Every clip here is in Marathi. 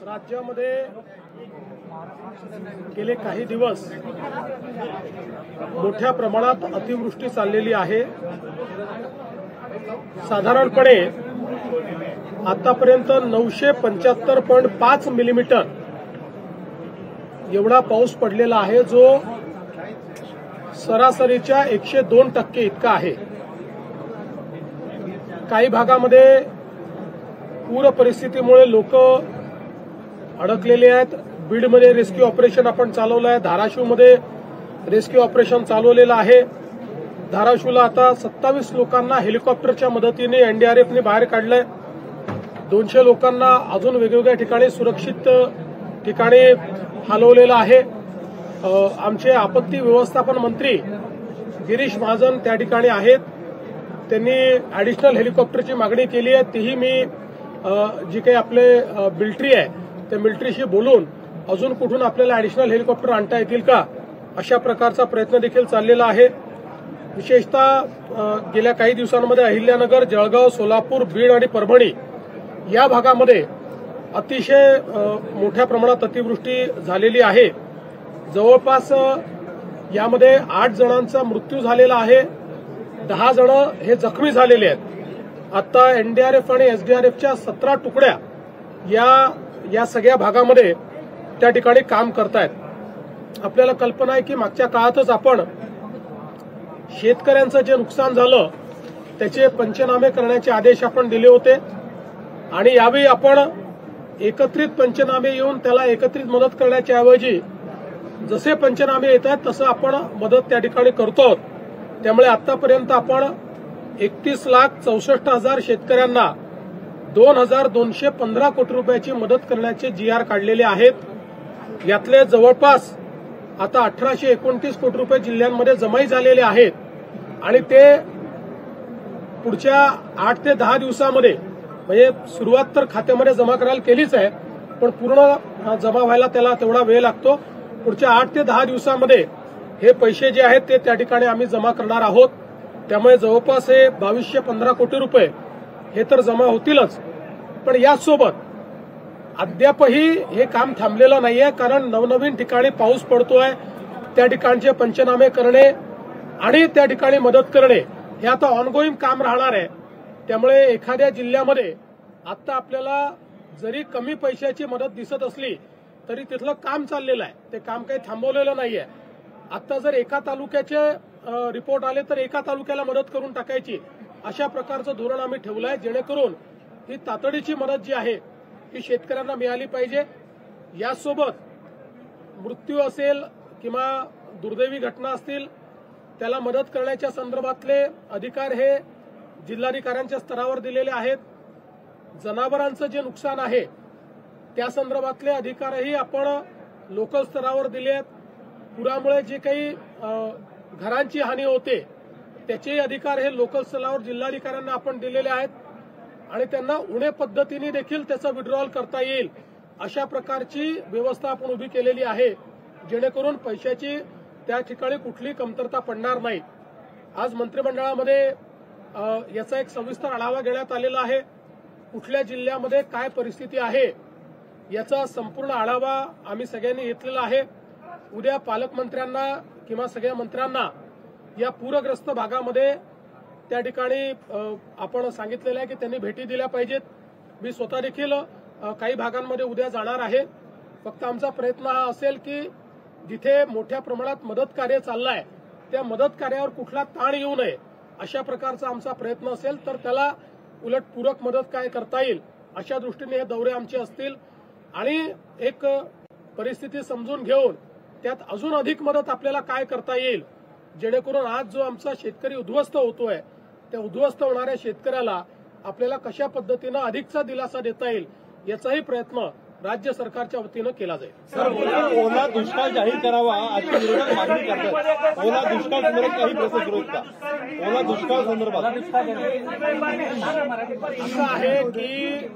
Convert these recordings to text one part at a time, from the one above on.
राज्यामध्ये गेले काही दिवस मोठ्या प्रमाणात अतिवृष्टी चाललेली आहे। साधारणपणे आतापर्यंत 975.5 मिलीमीटर एवढा पाऊस पडलेला आहे, जो सरासरीच्या 102% इतका आहे। काही भागामध्ये पूर परिस्थितीमुळे लोक अडकलेले आहेत। बीडमध्ये रेस्क्यू ऑपरेशन आपण चालवलं आहे, धाराशिवमध्ये रेस्क्यू ऑपरेशन चालवलेलं आहे। धाराशिवला आता 27 लोकांना हेलिकॉप्टरच्या मदतीने एनडीआरएफने बाहेर काढलंय। 200 लोकांना अजून वेगवेगळ्या ठिकाणी सुरक्षित ठिकाणी हलवलेलं आहे। आमचे आपत्ती व्यवस्थापन मंत्री गिरीश महाजन त्या ठिकाणी आहेत। त्यांनी ॲडिशनल हेलिकॉप्टरची मागणी केली आहे। तीही मी जी काही आपले मिलिटरी आहे त्या मिलिटरीशी बोलून अजून कुठून आपल्याला ॲडिशनल हेलिकॉप्टर आणता येतील का अशा प्रकारचा प्रयत्न देखील चाललेला आहे। विशेषतः गेल्या काही दिवसांमध्ये अहिल्यानगर, जळगाव, सोलापूर, बीड आणि परभणी या भागामध्ये अतिशय मोठ्या प्रमाणात अतिवृष्टी झालेली आहे। जवळपास यामध्ये 8 जणांचा मृत्यू झालेला आहे, 10 जण हे जखमी झालेले आहेत। आता एनडीआरएफ आणि एसडीआरएफच्या 17 तुकड्या या सगळ्या भागामध्ये त्या ठिकाणी काम करतायत। आपल्याला कल्पना आहे की मागच्या काळातच आपण शेतकऱ्यांचं जे नुकसान झालं त्याचे पंचनामे करण्याचे आदेश आपण दिले होते आणि यावेळी आपण एकत्रित पंचनामे येऊन त्याला एकत्रित मदत करण्याच्या ऐवजी जसे पंचनामे येत आहेत तसं आपण मदत त्या ठिकाणी करतो। त्यामुळे आतापर्यंत आपण 31,64,000 शेतकऱ्यांना 2,215 कोटी रुपयाची मदत करण्याचे GR काढलेले आहेत। यातले जवळपास आता 1,829 कोटी रुपये जिल्ह्यांमध्ये जमाही झालेले आहेत आणि ते पुढच्या 8 ते 10 दिवसामध्ये म्हणजे सुरुवात तर खात्यामध्ये जमा करायला केलीच आहे, पण पूर्ण जमा व्हायला त्याला तेवढा वेळ लागतो। पुढच्या 8 ते 10 दिवसामध्ये हे पैसे जे आहेत ते त्या ठिकाणी आम्ही जमा करणार आहोत। त्यामुळे जवळपास हे 2,215 कोटी रुपये हे तर जमा होतीलच, पण यासोबत अद्यापही हे काम थांबलेलं नाहीये, कारण नवनवीन ठिकाणी पाऊस पडतोय, त्या ठिकाणचे पंचनामे करणे आणि त्या ठिकाणी मदत करणे हे आता ऑनगोईंग काम राहणार आहे। त्यामुळे एखाद्या जिल्ह्यामध्ये आता आपल्याला जरी कमी पैशाची मदत दिसत असली तरी तिथलं काम चाललेलं आहे, ते काम काही थांबवलेलं नाहीये। आता जर एका तालुक्याचे रिपोर्ट आले तर एका तालुक्याला मदत करून टाकायची, अशा प्रकारचं धोरण आम्ही ठेवलं आहे, जेणेकरून ही तातडीची मदत जी आहे ही शेतकऱ्यांना मिळाली पाहिजे। यासोबत मृत्यू असेल किंवा दुर्दैवी घटना असतील त्याला मदत करण्याच्या संदर्भातले अधिकार हे जिल्हाधिकाऱ्यांच्या स्तरावर दिलेले आहेत। जनावरांचं जे नुकसान आहे त्या संदर्भातले अधिकारही आपण लोकल स्तरावर दिले आहेत। पुरामुळे जे काही घरांची हानी होते त्याचे अधिकार हे लोकल स्तरावर जिल्हाधिकाऱ्यांना आपण दिलेले आहेत आणि त्यांना उणे पद्धतीने देखील त्याचा विड्रॉल करता येईल अशा प्रकारची व्यवस्था आपण उभी केलेली आहे, जेणेकरून पैशाची त्या ठिकाणी कुठलीही कमतरता पडणार नाही। आज मंत्रिमंडळामध्ये याचा एक सविस्तर आढावा घेण्यात आलेला आहे। कुठल्या जिल्ह्यामध्ये काय परिस्थिती आहे याचा संपूर्ण आढावा आम्ही सगळ्यांनी घेतलेला आहे। उद्या पालकमंत्र्यांना किंवा सगळ्या मंत्र्यांना या पूरग्रस्त भागामध्ये त्या ठिकाणी आपण सांगितलेलं आहे की त्यांनी भेटी दिल्या पाहिजेत। मी स्वतः देखील काही भागांमध्ये उद्या जाणार आहे। फक्त आमचा प्रयत्न हा असेल की जिथे मोठ्या प्रमाणात मदत कार्य चाललंय त्या मदत कार्यावर कुठला ताण येऊ नये अशा प्रकारचा आमचा प्रयत्न असेल, तर त्याला उलट पूरक मदत काय करता येईल अशा दृष्टीने हे दौरे आमचे असतील आणि एक परिस्थिती समजून घेऊन त्यात अजून अधिक मदत आपल्याला काय करता येईल, जेणेकरून आज जो आमचा शेतकरी उद्ध्वस्त होतोय त्या उद्ध्वस्त होणाऱ्या शेतकऱ्याला आपल्याला कशा पद्धतीनं अधिकचा दिलासा देता येईल याचाही प्रयत्न राज्य सरकारच्या वतीनं केला जाईल। सर, ओला दुष्काळ जाहीर करावा आजच्या विरोधात मागणी करतात। ओला दुष्काळ संदर्भात काही प्रोसेस सुरू आहेत का? ओला दुष्काळ संदर्भात असं आहे की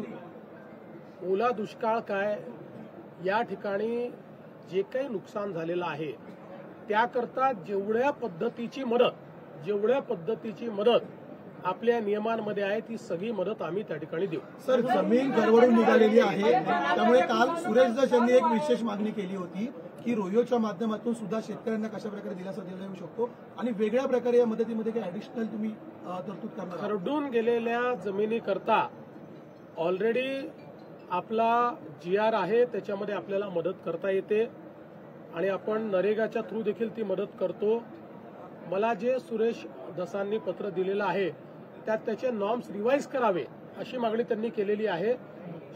ओला दुष्काळ काय, या ठिकाणी जे काही नुकसान झालेलं आहे त्याकरता जेवढ्या पद्धतीची मदत आपल्या नियमांमध्ये आहे ती सगळी मदत आम्ही त्या ठिकाणी देऊ. सर, जमीन गडबडून निघालेली आहे, त्यामुळे काल सुरेश दस यांनी एक विशेष मागणी केली होती की रोयोच्या माध्यमातून सुद्धा शेतकऱ्यांना कशा प्रकारे दिलासा दिला जाऊ शकतो आणि वेगळ्या प्रकारे या मदतीमध्ये काही ऍडिशनल तुम्ही तरतूद करणार. खरडून गेलेल्या जमिनीकरता ऑलरेडी आपला GR आहे, त्याच्यामध्ये आपल्याला मदत करता येते आणि आपण नरेगाच्या थ्रू देखील ती मदत करतो. मला जे सुरेश दसांनी पत्र दिलेलं आहे त्यात त्याचे नॉर्म्स रिवाईज करावे अशी मागणी त्यांनी केलेली आहे.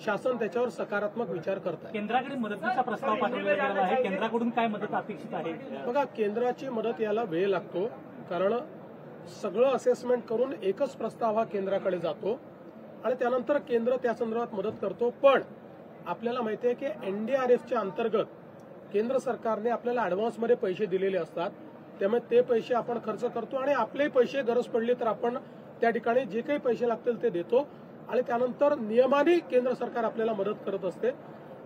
शासन त्याच्यावर सकारात्मक विचार करत आहे. केंद्राकडे मदतीचा प्रस्ताव पाठवला गेला आहे, केंद्राकडून काय मदत अपेक्षित आहे? बघा, केंद्राची मदत याला वेळ लागतो, कारण सगळं असेसमेंट करून एकच प्रस्ताव हा केंद्राकडे जातो आणि त्यानंतर केंद्र त्या संदर्भात मदत करतो. पण आपल्याला माहिती आहे की NDRFच्या अंतर्गत केंद्र सरकारने आपल्याला ऍडव्हान्समध्ये पैसे दिलेले असतात, त्यामुळे ते पैसे आपण खर्च करतो आणि आपले पैसे गरज पडली तर आपण त्या ठिकाणी जे काही पैसे लागतील ते देतो आणि त्यानंतर नियमाने केंद्र सरकार आपल्याला मदत करत असते.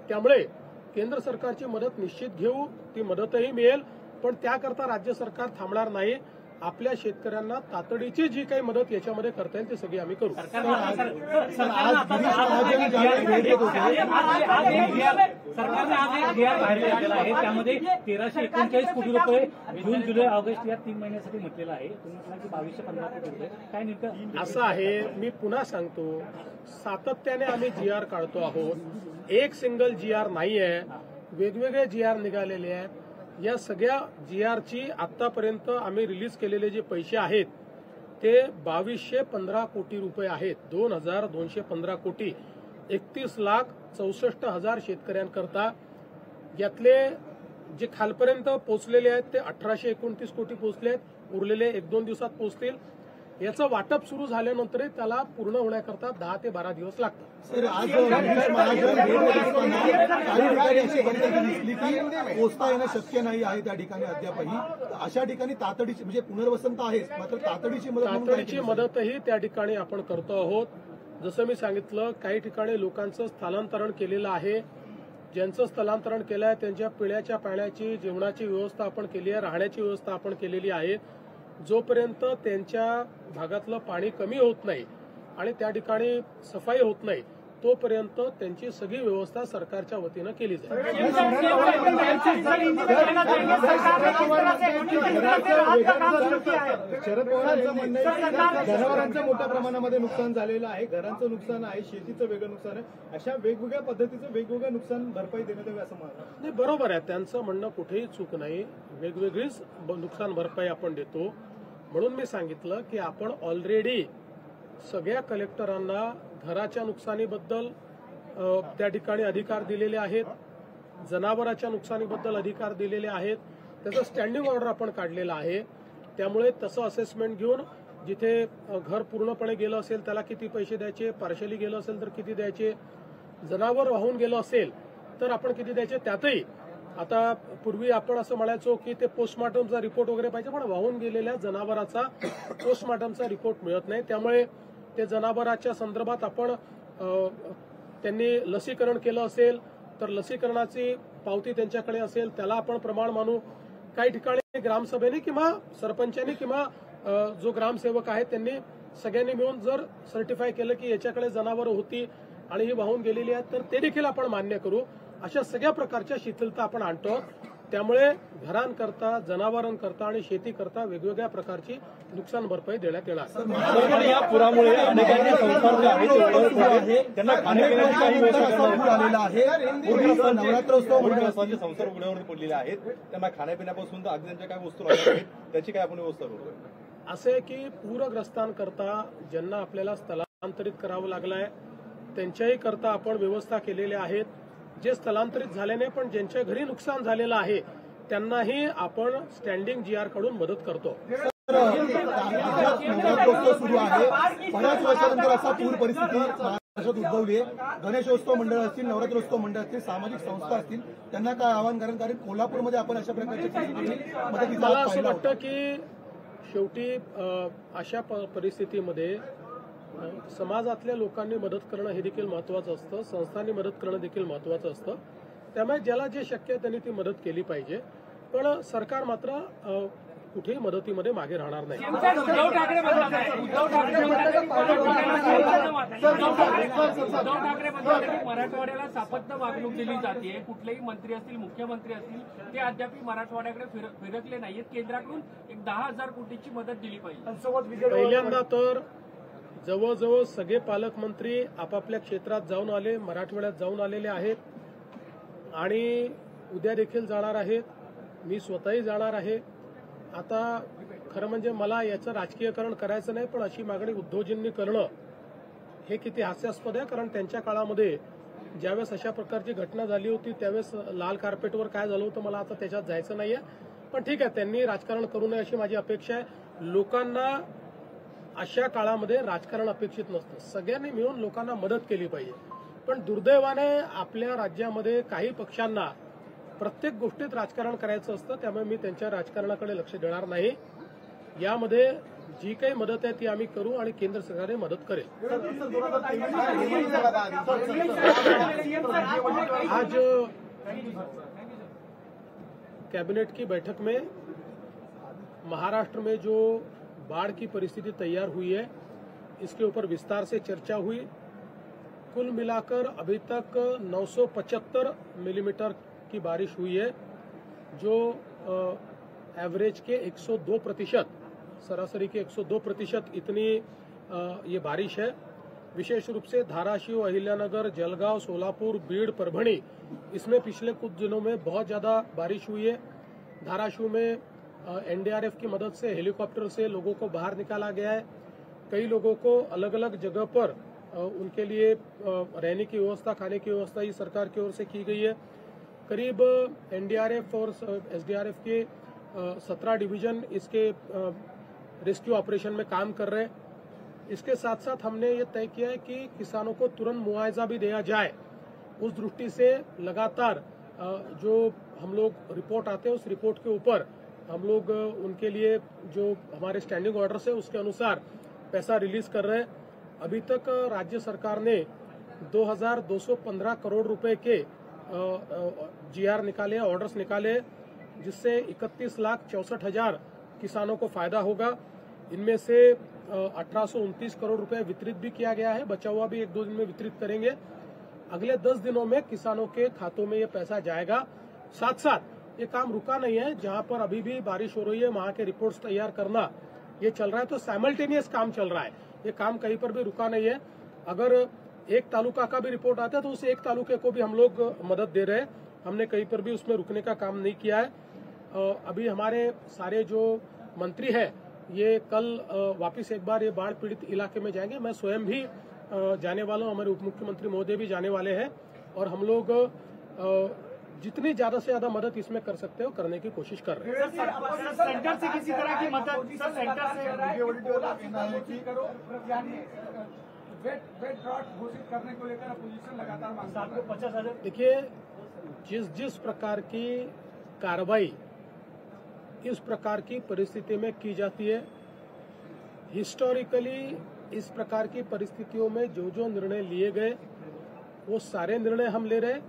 त्यामुळे केंद्र सरकारची मदत निश्चित घेऊ, ती मदतही मिळेल, पण त्याकरता राज्य सरकार थांबणार नाही. आपल्या शेतकऱ्यांना तातडीची जी काही मदत याच्यामध्ये करता येईल ती सगळी आम्ही करू. सरकारने आज एक GR बाहेर काढलेला आहे, त्यामध्ये 1339 कोटी रुपये जून, जुलै, ऑगस्ट या 3 महिन्यासाठी म्हटलेलं आहे. तुम्ही म्हटलं की 2215 कोटी रुपये काय नेमकं असं आहे. मी पुन्हा सांगतो, सातत्याने आम्ही GR काढतो आहोत. एक सिंगल GR नाही आहे, वेगवेगळे GR निघालेले आहेत. या सगळ्या GRची आतापर्यंत आम्ही रिलीज केलेले जे पैसे आहेत ते 2215 कोटी रुपये आहेत. 2215 कोटी 31,64,000 शेतकऱ्यांकरता. यातले जे खालपर्यंत पोहोचलेले आहेत ते 1829 कोटी पोहोचले आहेत, उरलेले 1-2 दिवसात पोहोचतील. याचं वाटप सुरू झाल्यानंतरही त्याला पूर्ण होण्याकरता 10 ते 12 दिवस लागतात. सर, आज अशी परिस्थिती दिसली की पोचता येणं शक्य नाही आहे त्या ठिकाणी अद्यापही. अशा ठिकाणी तातडीची म्हणजे पुनर्वसन तर आहेच, मात्र तातडीची मदतही त्या ठिकाणी आपण करतो आहोत. जसं मी सांगितलं, काही ठिकाणी लोकांचं स्थलांतरण केलेलं आहे. ज्यांचं स्थलांतरण केलं आहे त्यांच्या पिण्याच्या पाण्याची, जेवणाची व्यवस्था आपण केली आहे, राहण्याची व्यवस्था आपण केलेली आहे. जोपर्यंत त्यांच्या भागातलं पाणी कमी होत नाही आणि त्या ठिकाणी सफाई होत नाही तोपर्यंत त्यांची सगळी व्यवस्था सरकारच्या वतीनं केली जाईल. शरद पवारांचं म्हणणं आहे जनावरांचं मोठ्या प्रमाणामध्ये नुकसान झालेलं आहे, घरांचं नुकसान आहे, शेतीचं वेगळं नुकसान आहे. अशा वेगवेगळ्या पद्धतीचं वेगवेगळं नुकसान भरपाई देण्यात यावी असं म्हणणं नाही. बरोबर आहे, त्यांचं म्हणणं कुठेही चूक नाही. वेगवेगळीच नुकसान भरपाई आपण देतो. म्हणून मी सांगितलं की आपण ऑलरेडी सगळ्या कलेक्टरांना घराच्या नुकसानीबद्दल त्या ठिकाणी अधिकार दिलेले आहेत, जनावराच्या नुकसानीबद्दल अधिकार दिलेले आहेत. त्याचं स्टँडिंग ऑर्डर आपण काढलेला आहे. त्यामुळे तसं असेसमेंट घेऊन जिथे घर पूर्णपणे गेलं असेल त्याला किती पैसे द्यायचे, पार्शली गेलं असेल तर किती द्यायचे, जनावर वाहून गेलं असेल तर आपण किती द्यायचे. त्यातही आता पूर्वी आपण असं म्हणायचो की ते पोस्टमॉर्टमचा रिपोर्ट वगैरे पाहिजे, पण वाहून गेलेल्या जनावराचा पोस्टमॉर्टमचा रिपोर्ट मिळत नाही. त्यामुळे ते जनावराच्या संदर्भात आपण त्यांनी लसीकरण केलं असेल तर लसीकरणाची पावती त्यांच्याकडे असेल त्याला आपण प्रमाण मानू. काही ठिकाणी ग्रामसभेने किंवा सरपंचांनी किंवा जो ग्रामसेवक आहे त्यांनी सगळ्यांनी मिळून जर सर्टिफाय केलं की याच्याकडे जनावरं होती आणि ही वाहून गेलेली आहेत तर ते देखील आपण मान्य करू. अशा सगळ्या प्रकारच्या शिथिलता आपण आणतो. त्यामुळे घरांकरता, जनावरांकरता आणि शेतीकरता वेगवेगळ्या प्रकारची नुकसान भरपाई देण्यात येणार. या पुरामुळे अनेकांचे संसार जे आहेत त्यांना खाण्यापिण्याची काही व्यवस्था आलेला आहे. नवरात्रोत्सव संसार उघड्यावरती पडलेले आहेत, त्यांना खाण्यापिण्यापासून तर अगदी त्यांच्या काय वस्तू लागत आहेत त्याची काय आपण व्यवस्था करू. असे की पूरग्रस्तांकरता ज्यांना आपल्याला स्थलांतरित करावं लागलंय त्यांच्याही करता आपण व्यवस्था केलेल्या आहेत. जे स्थलांतरित झाले नाही पण ज्यांच्या घरी नुकसान झालेलं आहे त्यांनाही आपण स्टँडिंग GR कडून मदत करतो. नवरात्रोत्सव सुरू आहे, बऱ्याच वर्षानंतर असा पूर परिस्थिती महाराष्ट्रात उद्भवली आहे. गणेशोत्सव मंडळ असतील, नवरात्रोत्सव मंडळ असतील, सामाजिक संस्था असतील, त्यांना काय आवाहन कराल? कारण कोल्हापूरमध्ये आपण अशा प्रकारची मला असं वाटतं की शेवटी अशा परिस्थितीमध्ये समाजातल्या लोकांनी मदत करणं हे देखील महत्वाचं असतं, संस्थांनी मदत करणं देखील महत्वाचं असतं. त्यामुळे ज्याला जे शक्य आहे त्यांनी ती मदत केली पाहिजे. पण सरकार मात्र कुठेही मदतीमध्ये मागे राहणार नाही. उद्धव ठाकरे म्हणतात की मराठवाड्याला सापत्य वागणूक दिली जाते. कुठलेही मंत्री असतील, मुख्यमंत्री असतील, ते अद्याप मराठवाड्याकडे फिरकले नाहीत. केंद्राकडून एक 10,000 कोटीची मदत दिली पाहिजे. पहिल्यांदा तर जवळजवळ सगळे पालकमंत्री आपापल्या क्षेत्रात जाऊन आले, मराठवाड्यात जाऊन आलेले आहेत आणि उद्या देखील जाणार आहेत. मी स्वतःही जाणार आहे. आता खरं म्हणजे मला याचं राजकीयकरण करायचं नाही, पण अशी मागणी उद्धवजींनी करणं हे किती हास्यास्पद आहे. कारण त्यांच्या काळामध्ये ज्यावेळेस अशा प्रकारची घटना झाली होती त्यावेळेस लाल कार्पेटवर काय झालं होतं मला आता त्याच्यात जायचं नाहीये. पण ठीक आहे, त्यांनी राजकारण करू नये अशी माझी अपेक्षा आहे. लोकांना अशा काळामध्ये राजकारण अपेक्षित नसतं. सगळ्यांनी मिळून लोकांना मदत केली पाहिजे. पण दुर्दैवाने आपल्या राज्यामध्ये काही पक्षांना प्रत्येक गोष्टीत राजकारण करायचं असतं. त्यामुळे मी त्यांच्या राजकारणाकडे लक्ष देणार नाही. यामध्ये जी काही मदत आहे ती आम्ही करू आणि केंद्र सरकारने मदत करेल. आज कैबिनेट की बैठक में महाराष्ट्र में जो बाढ़ की परिस्थिति तैयार हुई है इसके ऊपर विस्तार से चर्चा हुई. कुल मिलाकर अभी तक 975 मिलीमीटर की बारिश हुई है, जो एवरेज के 102%, सरासरी के 102% इतनी ये बारिश है. विशेष रूप से धाराशिव, अहिल्यानगर, जलगांव, सोलापुर, बीड़, परभणी, इसमें पिछले कुछ दिनों में बहुत ज्यादा बारिश हुई है. धाराशिव में एनडीआरएफ की मदद से हेलीकॉप्टर से लोगों को बाहर निकाला गया है. कई लोगों को अलग अलग जगह पर उनके लिए रहने की व्यवस्था, खाने की व्यवस्था ही सरकार की ओर से की गई है. करीब एनडीआरएफ और एसडीआरएफ के 17 डिवीजन इसके रेस्क्यू ऑपरेशन में काम कर रहे हैं. इसके साथ साथ हमने ये तय किया है कि किसानों को तुरंत मुआवजा भी दिया जाए. उस दृष्टि से लगातार जो हम लोग रिपोर्ट आते हैं उस रिपोर्ट के ऊपर हम लोग उनके लिए जो हमारे स्टैंडिंग ऑर्डर्स है उसके अनुसार पैसा रिलीज कर रहे हैं. अभी तक राज्य सरकार ने 2,215 करोड़ रुपए के जीआर निकाले, ऑर्डर्स निकाले, जिससे 31,64,000 किसानों को फायदा होगा. इनमें से 1,829 करोड़ रुपए वितरित भी किया गया है. बचा हुआ भी 1-2 दिन में वितरित करेंगे. अगले 10 दिनों में किसानों के खातों में ये पैसा जाएगा. साथ साथ ये काम रुका नहीं है. जहां पर अभी भी बारिश हो रही है वहां के रिपोर्ट्स तैयार करना ये चल रहा है. तो साइमल्टेनियस काम चल रहा है. ये काम कहीं पर भी रुका नहीं है. अगर एक तालुका का भी रिपोर्ट आता है तो उस एक तालुके को भी हम लोग मदद दे रहे हैं. हमने कहीं पर भी उसमें रुकने का काम नहीं किया है. अभी हमारे सारे जो मंत्री है ये कल वापिस एक बार ये बाढ़ पीड़ित इलाके में जाएंगे. मैं स्वयं भी जाने वाला हूं. हमारे उप मुख्यमंत्री महोदय भी जाने वाले हैं और हम लोग जितनी ज्यादा से ज्यादा मदद इसमें कर सकते हो करने की कोशिश कर रहे हैं. सेंटर से किसी तरह की मदद, सर सेंटर से वेट ड्रॉट घोषित करने को लेकर अपोजिशन लगातार मांगता है. 50,000. देखिए, जिस प्रकार की कार्रवाई इस प्रकार की परिस्थिति में की जाती है, हिस्टोरिकली इस प्रकार की परिस्थितियों में जो निर्णय लिए गए वो सारे निर्णय हम ले रहे हैं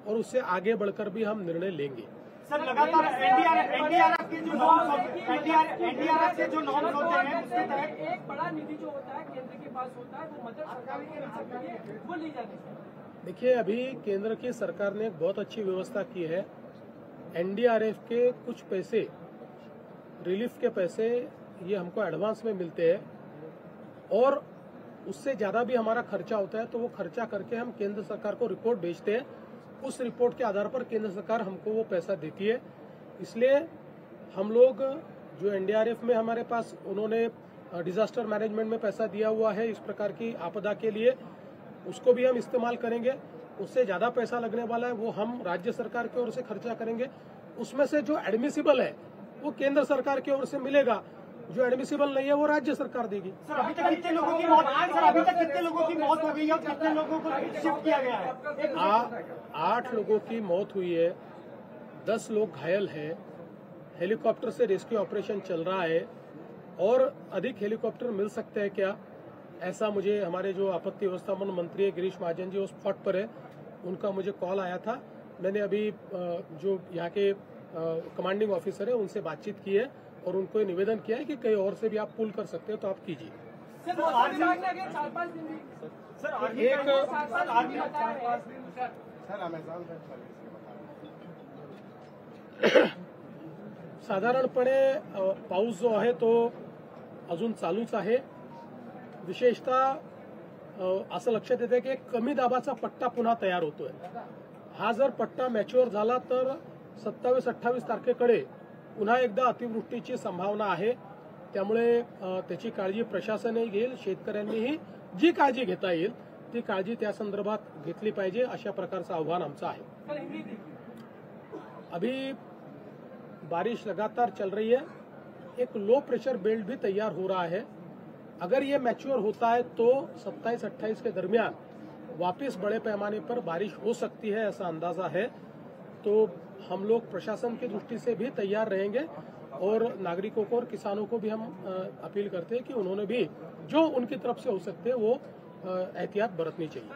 और उससे आगे बढ़कर भी हम निर्णय लेंगे. सर लगातार एनडीआरएफ के जो नॉर्म्स होते हैं उसके तहत एक बड़ा निधि जो होता है केंद्र के पास होता है वो मदद सरकार के लिए वो ली जाती है. देखिए, अभी केंद्र की सरकार ने एक बहुत अच्छी व्यवस्था की है. एनडीआरएफ के कुछ पैसे, रिलीफ के पैसे ये हमको एडवांस में मिलते हैं और उससे ज्यादा भी हमारा खर्चा होता है तो वो खर्चा करके हम केंद्र सरकार को रिपोर्ट भेजते हैं. उस रिपोर्ट के आधार पर केंद्र सरकार हमको वो पैसा देती है. इसलिए हम लोग जो एनडीआरएफ में हमारे पास उन्होंने डिजास्टर मैनेजमेंट में पैसा दिया हुआ है इस प्रकार की आपदा के लिए, उसको भी हम इस्तेमाल करेंगे. उससे ज्यादा पैसा लगने वाला है वो हम राज्य सरकार की ओर से खर्चा करेंगे. उसमें से जो एडमिसिबल है वो केंद्र सरकार की ओर से मिलेगा, जो एडमिसिबल नहीं है वो राज्य सरकार देगी. सर अभी तक कितने लोगों की मौत, हो गई है और कितने लोगों को शिफ्ट किया गया है? 8 लोगों की मौत हुई है, 10 लोग घायल हैं. हेलीकॉप्टर से रेस्क्यू ऑपरेशन चल रहा है और अधिक हेलीकॉप्टर मिल सकते हैं क्या, ऐसा मुझे हमारे जो आपत्ति व्यवस्थापन मंत्री है गिरीश महाजन जी वो स्पॉट पर है, उनका मुझे कॉल आया था. मैंने अभी जो यहाँ के कमांडिंग ऑफिसर है उनसे बातचीत की है और उनको ये निवेदन किया है कि कहीं और से भी आप पुल कर सकते हो तो आप कीजिए। साधारणपणे पाऊस जो आहे तो अजून चालूच आहे। विशेषतः असं लक्षात येते की एक कमी दाबाचा पट्टा पुन्हा तयार होतोय। हा जर पट्टा मॅच्युअर झाला तर 27-28 तारखेकडे पुन्हा एकदा अतिवृष्टीची संभावना आहे। त्यामुळे त्याची काळजी प्रशासनही घेईल, शेतकऱ्यांनीही जी काळजी घेता येईल ती काळजी त्या संदर्भात घेतली पाहिजे, अशा प्रकारचं आव्हान आमचं आहे। अभी बारिश लगातार चल रही है, एक लो प्रेशर बेल्ट भी तैयार हो रहा है। अगर ये मैच्योर होता है तो 27-28 के दरमियान वापस बड़े पैमाने पर बारिश हो सकती है, ऐसा अंदाजा है। तो हम लोग प्रशासन की दृष्टि से भी तैयार रहेंगे और नागरिकों को और किसानों को भी हम अपील करते हैं कि उन्होंने भी जो उनकी तरफ से हो सकते हैं वो एहतियात बरतनी चाहिए।